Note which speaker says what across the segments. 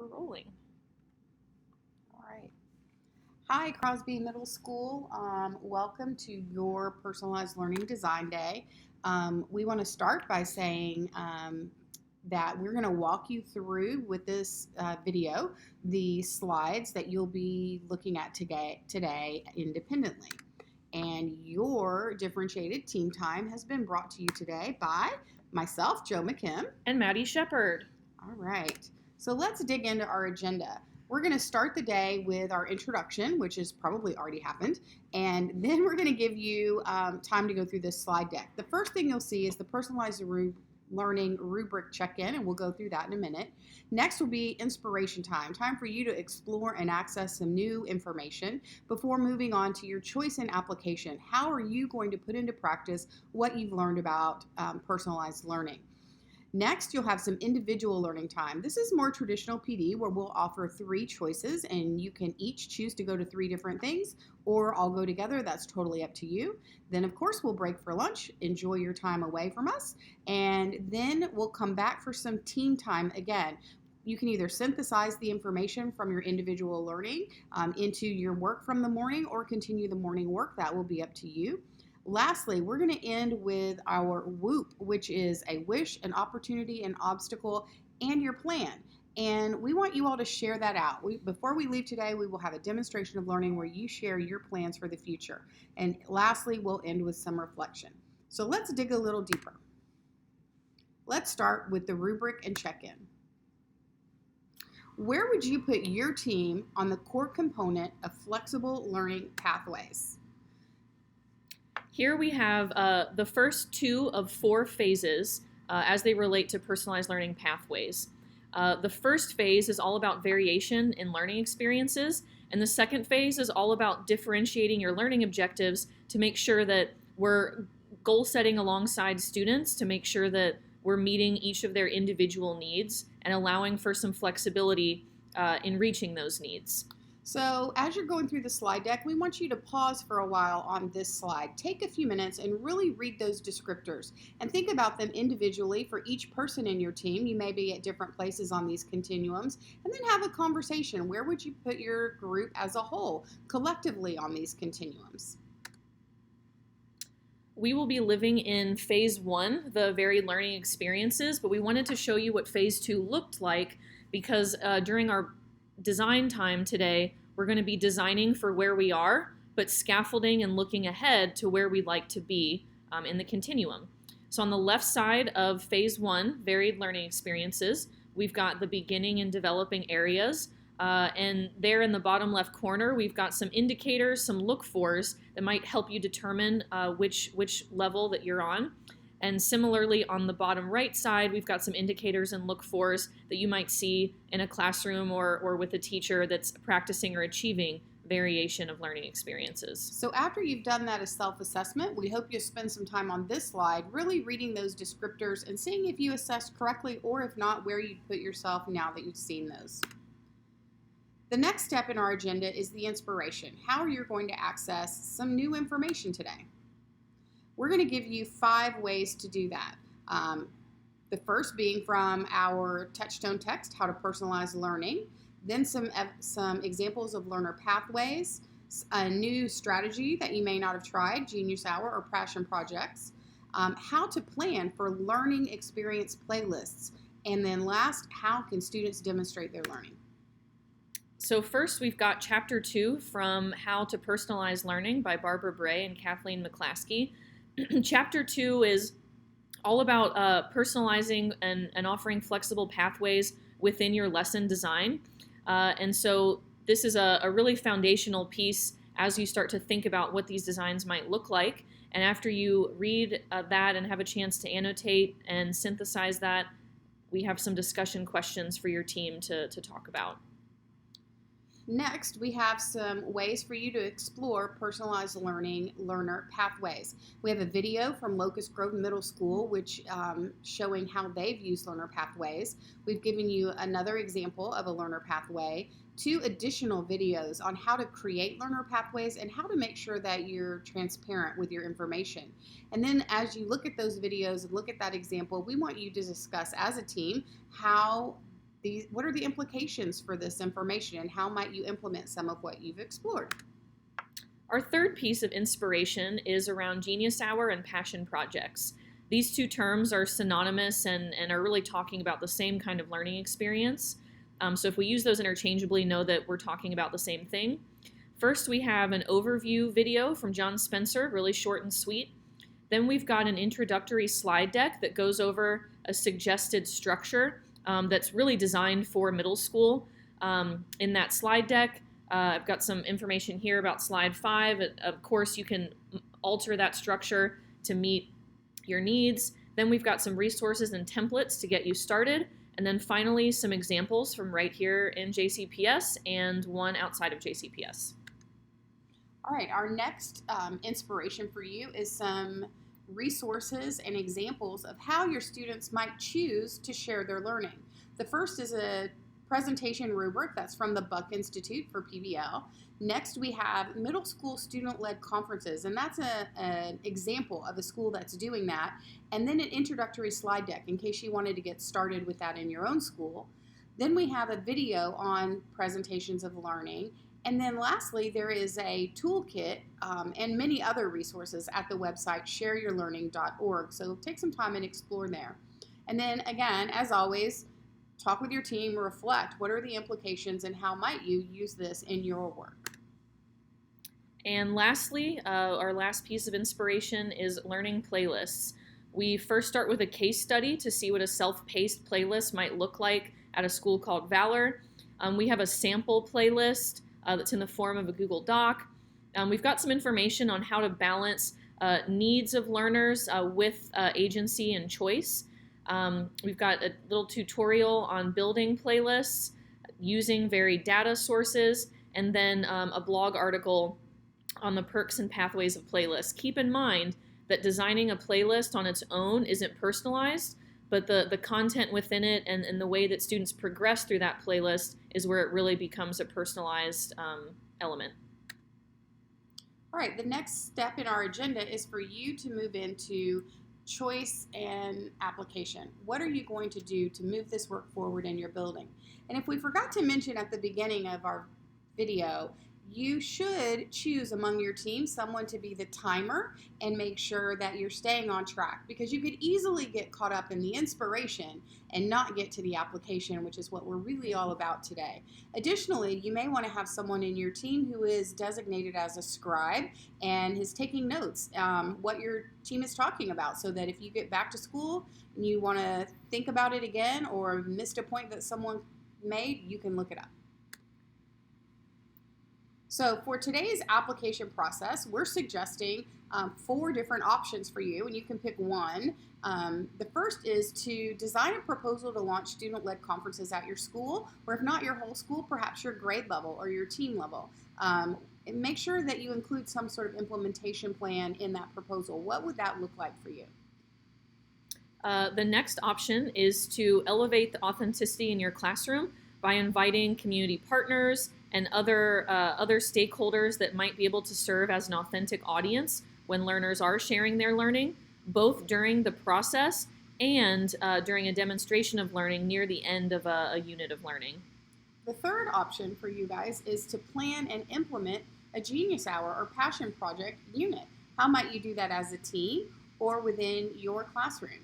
Speaker 1: We're rolling.
Speaker 2: All right. Hi, Crosby Middle School. Welcome to your Personalized Learning Design Day. We want to start by saying that we're going to walk you through with this video the slides that you'll be looking at today independently. And your differentiated team time has been brought to you today by myself, Joe McKim.
Speaker 1: And Maddie Shepard.
Speaker 2: All right. So let's dig into our agenda. We're going to start the day with our introduction, which has probably already happened, and then we're going to give you time to go through this slide deck. The first thing you'll see is the personalized learning rubric check-in, and we'll go through that in a minute. Next will be inspiration time for you to explore and access some new information before moving on to your choice and application. How are you going to put into practice what you've learned about personalized learning? Next, you'll have some individual learning time. This is more traditional PD where we'll offer 3 choices and you can each choose to go to 3 different things or all go together. That's totally up to you. Then, of course, we'll break for lunch. Enjoy your time away from us. And then we'll come back for some team time again. You can either synthesize the information from your individual learning into your work from the morning or continue the morning work. That will be up to you. Lastly, we're going to end with our WOOP, which is a wish, an opportunity, an obstacle, and your plan. And we want you all to share that out. Before we leave today, we will have a demonstration of learning where you share your plans for the future. And lastly, we'll end with some reflection. So let's dig a little deeper. Let's start with the rubric and check-in. Where would you put your team on the core component of flexible learning pathways?
Speaker 1: Here we have the first 2 of 4 phases as they relate to personalized learning pathways. The first phase is all about variation in learning experiences, and the second phase is all about differentiating your learning objectives to make sure that we're goal setting alongside students to make sure that we're meeting each of their individual needs and allowing for some flexibility in reaching those needs.
Speaker 2: So as you're going through the slide deck, we want you to pause for a while on this slide. Take a few minutes and really read those descriptors and think about them individually for each person in your team. You may be at different places on these continuums, and then have a conversation. Where would you put your group as a whole, collectively on these continuums?
Speaker 1: We will be living in phase 1, the varied learning experiences, but we wanted to show you what phase 2 looked like because during our design time today, we're going to be designing for where we are, but scaffolding and looking ahead to where we'd like to be in the continuum. So on the left side of phase 1, varied learning experiences, we've got the beginning and developing areas. And there in the bottom left corner, we've got some indicators, some look-fors that might help you determine which level that you're on. And similarly, on the bottom right side, we've got some indicators and look-fors that you might see in a classroom or with a teacher that's practicing or achieving variation of learning experiences.
Speaker 2: So after you've done that as self-assessment, we hope you spend some time on this slide really reading those descriptors and seeing if you assessed correctly or if not, where you put yourself now that you've seen those. The next step in our agenda is the inspiration. How are you going to access some new information today? We're going to give you 5 ways to do that. The first being from our touchstone text, How to Personalize Learning, then some examples of learner pathways, a new strategy that you may not have tried, Genius Hour or Passion Projects, how to plan for learning experience playlists, and then last, how can students demonstrate their learning?
Speaker 1: So first, we've got Chapter 2 from How to Personalize Learning by Barbara Bray and Kathleen McClaskey. Chapter 2 is all about personalizing and offering flexible pathways within your lesson design. And so this is a really foundational piece as you start to think about what these designs might look like. And after you read that and have a chance to annotate and synthesize that, we have some discussion questions for your team to talk about.
Speaker 2: Next, we have some ways for you to explore personalized learning learner pathways. We have a video from Locust Grove Middle School, which showing how they've used learner pathways. We've given you another example of a learner pathway, 2 additional videos on how to create learner pathways and how to make sure that you're transparent with your information. And then as you look at those videos and look at that example, we want you to discuss as a team how what are the implications for this information, and how might you implement some of what you've explored?
Speaker 1: Our third piece of inspiration is around Genius Hour and passion projects. These two terms are synonymous and are really talking about the same kind of learning experience. So if we use those interchangeably, know that we're talking about the same thing. First, we have an overview video from John Spencer, really short and sweet. Then we've got an introductory slide deck that goes over a suggested structure that's really designed for middle school. In that slide deck, I've got some information here about slide 5. Of course, you can alter that structure to meet your needs. Then we've got some resources and templates to get you started. And then finally, some examples from right here in JCPS and one outside of JCPS.
Speaker 2: All right, our next inspiration for you is some resources and examples of how your students might choose to share their learning. The first is a presentation rubric that's from the Buck Institute for PBL. Next, we have middle school student-led conferences, and that's an example of a school that's doing that. And then an introductory slide deck in case you wanted to get started with that in your own school. Then we have a video on presentations of learning. And then lastly, there is a toolkit and many other resources at the website shareyourlearning.org. So take some time and explore there. And then again, as always, talk with your team, reflect. What are the implications and how might you use this in your work?
Speaker 1: And lastly, our last piece of inspiration is learning playlists. We first start with a case study to see what a self-paced playlist might look like at a school called Valor. We have a sample playlist that's in the form of a Google Doc. We've got some information on how to balance needs of learners with agency and choice. We've got a little tutorial on building playlists using varied data sources, and then a blog article on the perks and pathways of playlists. Keep in mind that designing a playlist on its own isn't personalized, but the content within it and the way that students progress through that playlist is where it really becomes a personalized element.
Speaker 2: All right, the next step in our agenda is for you to move into choice and application. What are you going to do to move this work forward in your building? And if we forgot to mention at the beginning of our video, you should choose among your team someone to be the timer and make sure that you're staying on track, because you could easily get caught up in the inspiration and not get to the application, which is what we're really all about today. Additionally, you may want to have someone in your team who is designated as a scribe and is taking notes what your team is talking about, so that if you get back to school and you want to think about it again or missed a point that someone made, you can look it up. So for today's application process, we're suggesting 4 different options for you, and you can pick one. The first is to design a proposal to launch student-led conferences at your school, or if not your whole school, perhaps your grade level or your team level. And make sure that you include some sort of implementation plan in that proposal. What would that look like for you?
Speaker 1: The next option is to elevate the authenticity in your classroom by inviting community partners and other stakeholders that might be able to serve as an authentic audience when learners are sharing their learning, both during the process and during a demonstration of learning near the end of a unit of learning.
Speaker 2: The third option for you guys is to plan and implement a Genius Hour or Passion Project unit. How might you do that as a team or within your classroom?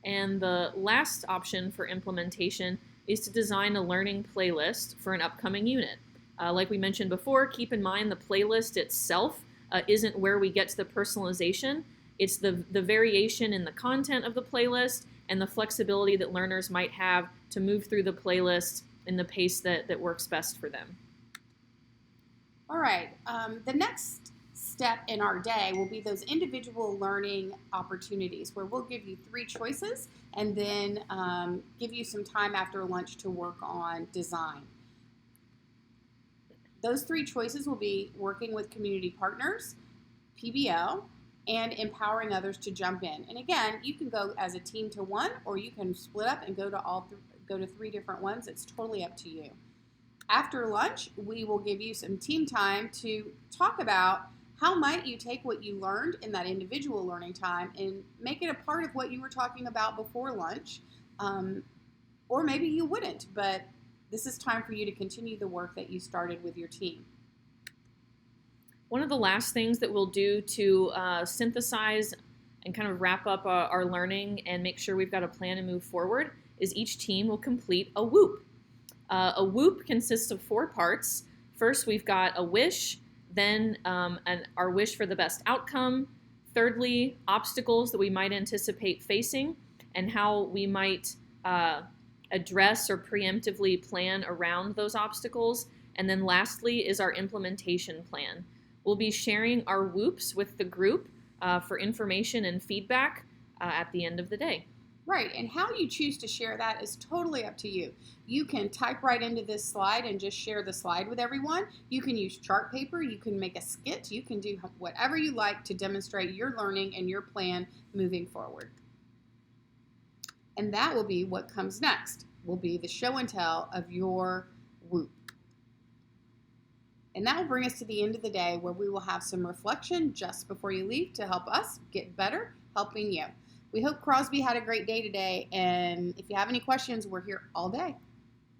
Speaker 1: And the last option for implementation is to design a learning playlist for an upcoming unit. Like we mentioned before, keep in mind the playlist itself isn't where we get to the personalization. It's the variation in the content of the playlist and the flexibility that learners might have to move through the playlist in the pace that works best for them.
Speaker 2: All right, the next step in our day will be those individual learning opportunities, where we'll give you 3 choices and then give you some time after lunch to work on design. Those 3 choices will be working with community partners, PBL, and empowering others to jump in. And again, you can go as a team to 1, or you can split up and go to 3 different ones. It's totally up to you. After lunch, we will give you some team time to talk about how might you take what you learned in that individual learning time and make it a part of what you were talking about before lunch, Or maybe you wouldn't, but this is time for you to continue the work that you started with your team.
Speaker 1: One of the last things that we'll do to synthesize and kind of wrap up our learning and make sure we've got a plan to move forward is each team will complete a whoop. A whoop consists of 4 parts. First, we've got a wish, then our wish for the best outcome. Thirdly, obstacles that we might anticipate facing and how we might address or preemptively plan around those obstacles. And then lastly is our implementation plan. We'll be sharing our whoops with the group for information and feedback at the end of the day.
Speaker 2: Right, and how you choose to share that is totally up to you. You can type right into this slide and just share the slide with everyone. You can use chart paper, you can make a skit, you can do whatever you like to demonstrate your learning and your plan moving forward. And that will be what comes next, will be the show and tell of your whoop. And that will bring us to the end of the day where we will have some reflection just before you leave to help us get better helping you. We hope Crosby had a great day today, and if you have any questions, we're here all day.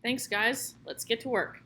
Speaker 1: Thanks, guys. Let's get to work.